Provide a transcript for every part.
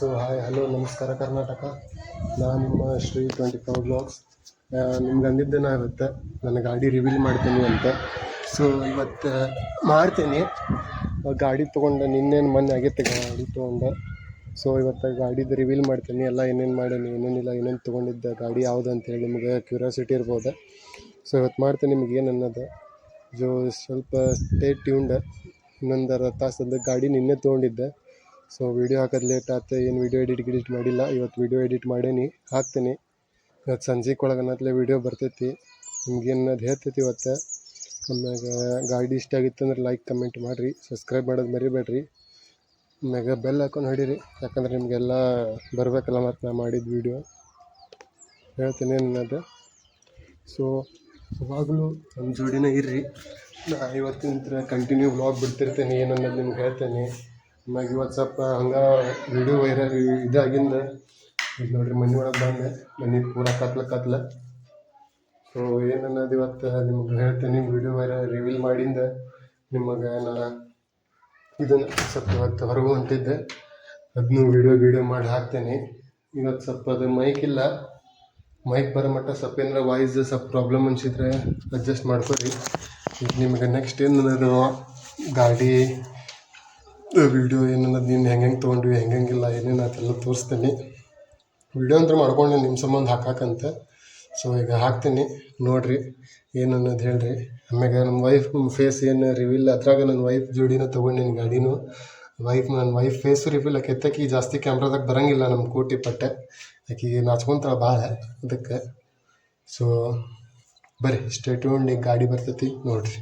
So hi hello ನಮಸ್ಕಾರ ಕರ್ನಾಟಕ. ನಾನು ನಿಮ್ಮ ಶ್ರೀ 24 ಬ್ಲಾಗ್ಸ್. ನಿಮ್ಗೆ ಅಂದಿದ್ದೆ ನಾ ಇವತ್ತು ನನ್ನ ಗಾಡಿ ರಿವೀಲ್ ಮಾಡ್ತೀನಿ ಅಂತ. ಸೊ ಇವತ್ತು ಮಾಡ್ತೀನಿ. ಗಾಡಿ ತೊಗೊಂಡೆ ನಿನ್ನೇನು ಮೊನ್ನೆ ಆಗೈತೆ ಗಾಡಿ ತೊಗೊಂಡೆ. ಸೊ ಇವತ್ತು ಗಾಡಿದು ರಿವೀಲ್ ಮಾಡ್ತೀನಿ, ಎಲ್ಲ ಏನೇನು ಮಾಡೀನಿ ಏನೇನಿಲ್ಲ, ಏನೇನು ತೊಗೊಂಡಿದ್ದೆ, ಗಾಡಿ ಯಾವುದು ಅಂತೇಳಿ ನಿಮಗೆ ಕ್ಯೂರಿಯಾಸಿಟಿ ಇರ್ಬೋದು. ಸೊ ಇವತ್ತು ಮಾಡ್ತೀನಿ ನಿಮ್ಗೆ ಏನು ಅನ್ನೋದು. ಸ್ವಲ್ಪ ಸ್ಟೇ ಟ್ಯೂನ್ಡ್. ಇನ್ನೊಂದು ಅರ್ಧ ತಾಸು ಗಾಡಿ ನಿನ್ನೆ ತೊಗೊಂಡಿದ್ದೆ. ಸೊ ವೀಡಿಯೋ ಹಾಕೋದು ಲೇಟ್ ಆಯ್ತು, ಏನು ವೀಡಿಯೋ ಎಡಿಟ್ ಮಾಡಿಲ್ಲ. ಇವತ್ತು ವೀಡಿಯೋ ಎಡಿಟ್ ಮಾಡೀನಿ, ಹಾಕ್ತೀನಿ. ಇವತ್ತು ಸಂಜೆಗೆ ಒಳಗನ್ನತ್ಲೆ ವೀಡಿಯೋ ಬರ್ತೈತಿ. ನಿಮ್ಗೇನು ಅದು ಹೇಳ್ತೈತಿ ಇವತ್ತು. ಆಮ್ಯಾಗ ಗಾಡಿ ಇಷ್ಟ ಆಗಿತ್ತು ಅಂದ್ರೆ ಲೈಕ್ ಕಮೆಂಟ್ ಮಾಡಿರಿ, ಸಬ್ಸ್ಕ್ರೈಬ್ ಮಾಡೋದು ಮರಿಬೇಡ್ರಿ. ಆಮ್ಯಾಗ ಬೆಲ್ ಹಾಕೊಂಡು ಹೊಡೀರಿ, ಯಾಕಂದ್ರೆ ನಿಮಗೆಲ್ಲ ಬರಬೇಕಲ್ಲ ಮತ್ತು ನಾ ಮಾಡಿದ ವೀಡಿಯೋ ಹೇಳ್ತೀನಿ ಅನ್ನೋದು. ಸೊ ಯಾವಾಗಲೂ ನಮ್ಮ ಜೋಡಿನೇ ಇರ್ರಿ. ನಾ ಇವತ್ತಿನ ಕಂಟಿನ್ಯೂ ವ್ಲಾಗ್ ಬಿಡ್ತಿರ್ತೀನಿ, ಏನನ್ನೋದು ನಿಮ್ಗೆ ಹೇಳ್ತೇನೆ. ಆಮ್ಯಾಗ ಇವತ್ತು ಸ್ವಲ್ಪ ಹಂಗೆ ವೀಡಿಯೋ ವೈರಲ್ ಇದಾಗಿಂದ ಈಗ ನೋಡಿರಿ ಮನೆ ಒಳಗೆ ಬಂದೆ. ಮನೆ ಪೂರ ಕತ್ಲ. ಸೊ ಏನನ್ನೋದು ಇವತ್ತು ನಿಮ್ಗೆ ಹೇಳ್ತೀನಿ. ವೀಡಿಯೋ ವೈರಲ್ ರಿವೀಲ್ ಮಾಡಿಂದ ನಿಮಗೆ ನಾನು ಇದನ್ನು ಸ್ವಲ್ಪ ಇವತ್ತು ಹೊರಗೆ ಹೊಂಟಿದ್ದೆ, ಅದನ್ನು ವೀಡಿಯೋ ಮಾಡಿ ಹಾಕ್ತೇನೆ. ಇವತ್ತು ಸ್ವಲ್ಪ ಅದು ಮೈಕ್ ಬರೋ ಮಟ್ಟ ಸ್ವಲ್ಪ ಏನಾರ ವಾಯ್ಸ್ ಸ್ವಲ್ಪ ಪ್ರಾಬ್ಲಮ್ ಅನಿಸಿದ್ರೆ ಅಡ್ಜಸ್ಟ್ ಮಾಡ್ಕೊರಿ. ಈಗ ನಿಮಗೆ ನೆಕ್ಸ್ಟ್ ಏನನ್ನೋದು ಗಾಡಿ ವೀಡಿಯೋ ಏನನ್ನೋದು ನೀನು ಹೆಂಗೆ ತೊಗೊಂಡ್ವಿ ಹೆಂಗಿಲ್ಲ ಏನೇನು ಅದೆಲ್ಲ ತೋರಿಸ್ತೀನಿ. ವೀಡಿಯೋ ಅಂತ ಮಾಡ್ಕೊಂಡು ನಿಮ್ಮ ಸಂಬಂಧ ಹಾಕಂತ. ಸೊ ಈಗ ಹಾಕ್ತೀನಿ, ನೋಡಿರಿ ಏನು ಅನ್ನೋದು ಹೇಳ್ರಿ. ಆಮ್ಯಾಗ ನಮ್ಮ ವೈಫ್ ಫೇಸ್ ಏನು ರಿವೀಲ್, ಅದ್ರಾಗ ನನ್ನ ವೈಫ್ ಜೋಡಿನ ತೊಗೊಂಡಿನಿ ಗಾಡಿನೂ. ನನ್ನ ವೈಫ್ ಫೇಸು ರಿವೀಲ್ ಆಕಿ ಜಾಸ್ತಿ ಕ್ಯಾಮ್ರಾದಾಗ ಬರೋಂಗಿಲ್ಲ ನಮ್ಮ ಕೋಟಿ ಪಟ್ಟೆ. ಆಕೆಗೆ ನಾಚ್ಕೊತಾಳೆ ಭಾಳ ಅದಕ್ಕೆ. ಸೊ ಬರ್ರಿ ಸ್ಟೇ ಟ್ಯೂನ್ಡ್. ಈಗ ಗಾಡಿ ಬರ್ತೈತಿ ನೋಡಿರಿ.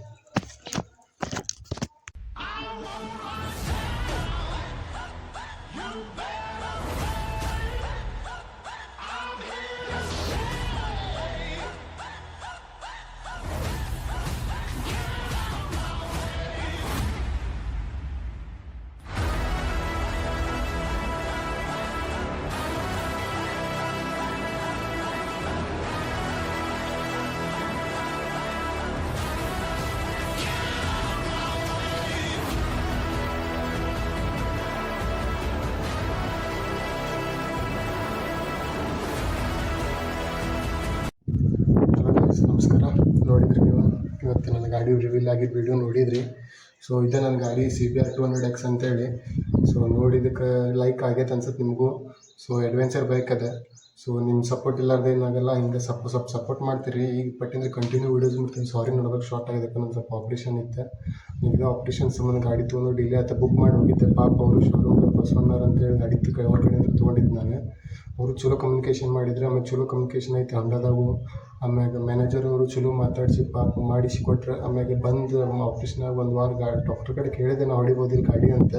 ನಮಸ್ಕಾರ. ನೋಡಿದ್ರಿ ನೀವು ಇವತ್ತು ನನ್ನ ಗಾಡಿ ರಿವೀಲ್ ಆಗಿದ್ದು ವೀಡಿಯೋ ನೋಡಿದ್ರಿ. ಸೊ ಇದೆ ನನ್ನ ಗಾಡಿ CBR 200X ಅಂತೇಳಿ. ಸೊ ನೋಡಿದ್ದಕ್ಕೆ ಲೈಕ್ ಆಗೈತೆ ಅನ್ಸುತ್ತೆ ನಿಮಗೂ. ಸೊ ಅಡ್ವೆಂಚರ್ ಬೈಕ್ ಅದ. ಸೊ ನಿಮ್ಮ ಸಪೋರ್ಟ್ ಇಲ್ಲಾರ್ದು ಏನಾಗಲ್ಲ, ಹಿಂಗೆ ಸ್ವಲ್ಪ ಸಪೋರ್ಟ್ ಮಾಡ್ತೀರಿ. ಈಗ ಪಟ್ಟಿಂದ್ರೆ ಕಂಟಿನ್ಯೂ ವೀಡಿಯೋಸ್ ಮಾಡ್ತೀನಿ. ಸಾರಿ ನೋಡೋದಕ್ಕೆ ಶಾರ್ಟ್ ಆಗಿದೆ, ನನ್ನ ಸ್ವಲ್ಪ ಆಪ್ರೇಷನ್ ಇತ್ತು. ಈಗ ಆಪ್ರೇಷನ್ ಸಂಬಂಧ ಗಾಡಿ ತೊಗೊಂಡು ಡಿಲೇ ಆಯ್ತು. ಬುಕ್ ಮಾಡಿ ಹೋಗಿದ್ದೆ. ಪಾಪ ಅವರು ಶೋರೂಮ್ ಬಸವಣ್ಣವ್ರು ಅಂತೇಳಿ ಗಾಡಿ ಅವ್ರ ಕಡೆಯಿಂದ ತೊಗೊಂಡಿದ್ದು ನಾನು. ಅವರು ಚಲೋ ಕಮ್ಯುನಿಕೇಷನ್ ಮಾಡಿದರೆ. ಆಮೇಲೆ ಚಲೋ ಕಮ್ಯುನಿಕೇಷನ್ ಐತೆ ಹೊಂಡದಾಗೂ. ಆಮ್ಯಾಗ ಮ್ಯಾನೇಜರ್ ಅವರು ಚಲೋ ಮಾತಾಡಿಸಿ ಪಾಪ ಮಾಡಿಸಿಕೊಟ್ರೆ. ಆಮ್ಯಾಗ ಬಂದು ಆಫೀಸ್ನಾಗ ಒಂದು ವಾರ ಡಾಕ್ಟರ್ ಕಡೆ ಕೇಳಿದೆ, ನಾವು ಹೊಡಿಬೋದಿಲ್ಲ ಗಾಡಿ ಅಂತ.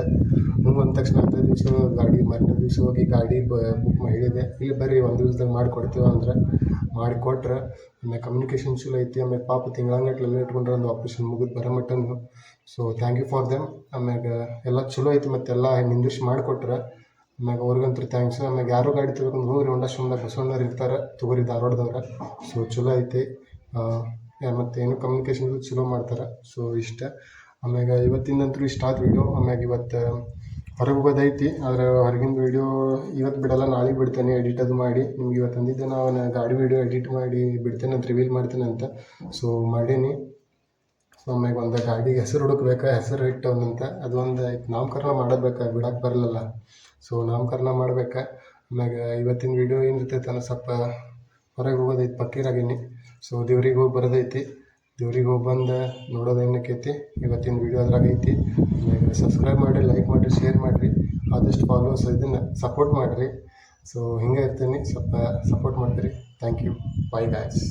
ಹ್ಞೂ ಅಂದ ತಕ್ಷಣ ಅರ್ಧ ದಿವಸ ಗಾಡಿ ಮರನೇ ದಿವಸ ಹೋಗಿ ಗಾಡಿ ಬುಕ್ ಮಾಡಿದೆ. ಇಲ್ಲಿ ಬರ್ರಿ ಒಂದು ದಿವ್ಸದಾಗ ಮಾಡಿಕೊಡ್ತೀವಿ ಅಂದ್ರೆ ಮಾಡಿಕೊಟ್ರೆ. ಆಮೇಲೆ ಕಮ್ಯುನಿಕೇಷನ್ ಚಲೋ ಐತಿ. ಆಮೇಲೆ ಪಾಪ ತಿಂಗಳಂಗಟ್ಲೆಲ್ಲ ಇಟ್ಕೊಂಡ್ರೆ ಒಂದು ಆಪ್ರೇಷನ್ ಮುಗಿದು ಬರೋ ಮಟ್ಟನು. So thank you for them. ಆಮ್ಯಾಗ ಎಲ್ಲ ಚಲೋ ಐತಿ, ಮತ್ತೆಲ್ಲ ನಿಂದಿರ್ಸಿ ಮಾಡಿಕೊಟ್ರೆ. ಆಮ್ಯಾಗ ಅವ್ರಿಗಂತೂ ಥ್ಯಾಂಕ್ಸ್. ಆಮ್ಯಾಗ ಯಾರೋ ಗಾಡಿ ತೊಗೋಬೇಕಂದ್ರೆ ಹೋಗ್ರಿ ಹೊಂಡ ಶಿವಮೊಗ್ಗ ಬಸವಣ್ಣವ್ರು ಇರ್ತಾರೆ, ತೊಗೋರಿ ಧಾರವಾಡದವ್ರ. ಸೊ ಚಲೋ ಐತಿ. ಮತ್ತು ಏನು ಕಮ್ಯುನಿಕೇಷನ್ ಚಲೋ ಮಾಡ್ತಾರೆ. ಸೊ ಇಷ್ಟ. ಆಮ್ಯಾಗ ಇವತ್ತಿನಂತೂ ಇಷ್ಟ ಆದ ವೀಡಿಯೋ. ಆಮ್ಯಾಗ ಇವತ್ತು ಹೊರಗೆ ಹೋಗೋದೈತಿ, ಆದರೆ ಹೊರಗಿನ ವೀಡಿಯೋ ಇವತ್ತು ಬಿಡಲ್ಲ, ನಾಳೆಗೆ ಬಿಡ್ತೇನೆ ಎಡಿಟ್ ಅದು ಮಾಡಿ. ನಿಮ್ಗೆ ಇವತ್ತು ಅಂದಿದ್ದೆ ನಾನು ಗಾಡಿ ವೀಡಿಯೋ ಎಡಿಟ್ ಮಾಡಿ ಬಿಡ್ತೇನೆ ಅಂತ, ರಿವೀಲ್ ಮಾಡ್ತೇನೆ ಅಂತ. ಸೊ ಮಾಡೀನಿ. ಆಮ್ಯಾಗ ಒಂದು ಗಾಡಿಗೆ ಹೆಸರು ಹುಡುಕ್ಬೇಕು, ಹೆಸರು ಇಟ್ಟವಂತ ಅದೊಂದು ನಾಮಕರಣ ಮಾಡಬೇಕು, ಬಿಡಕ್ಕೆ ಬರಲ್ಲ. ಸೊ ನಾಮಕರಣ ಮಾಡ್ಬೇಕು. ಆಮ್ಯಾಗ ಇವತ್ತಿನ ವೀಡಿಯೋ ಏನಿರ್ತೈತೆ ಅನ್ನೋ ಸ್ವಲ್ಪ ಹೊರಗೆ ಹೋಗೋದೈತಿ, ಪಕ್ಕೀರಾಗೀನಿ. ಸೊ ದೇವ್ರಿಗೆ ಹೋಗಿ ಬರೋದೈತಿ. ದೇವ್ರಿಗೆ ಹೋಗಿ ಬಂದು ನೋಡೋದು ಏನಕ್ಕೈತಿ. ಇವತ್ತಿನ ವೀಡಿಯೋ ಅದ್ರಾಗ ಐತಿ. ಆಮ್ಯಾಗ ಸಬ್ಸ್ಕ್ರೈಬ್ ಮಾಡಿರಿ, ಲೈಕ್ ಮಾಡಿರಿ, ಶೇರ್ ಮಾಡಿರಿ, ಆದಷ್ಟು ಫಾಲೋಸ್ ಇದನ್ನು ಸಪೋರ್ಟ್ ಮಾಡಿರಿ. ಸೊ ಹಿಂಗೆ ಇರ್ತೀನಿ, ಸ್ವಲ್ಪ ಸಪೋರ್ಟ್ ಮಾಡ್ತೀರಿ. Thank you. Bye guys.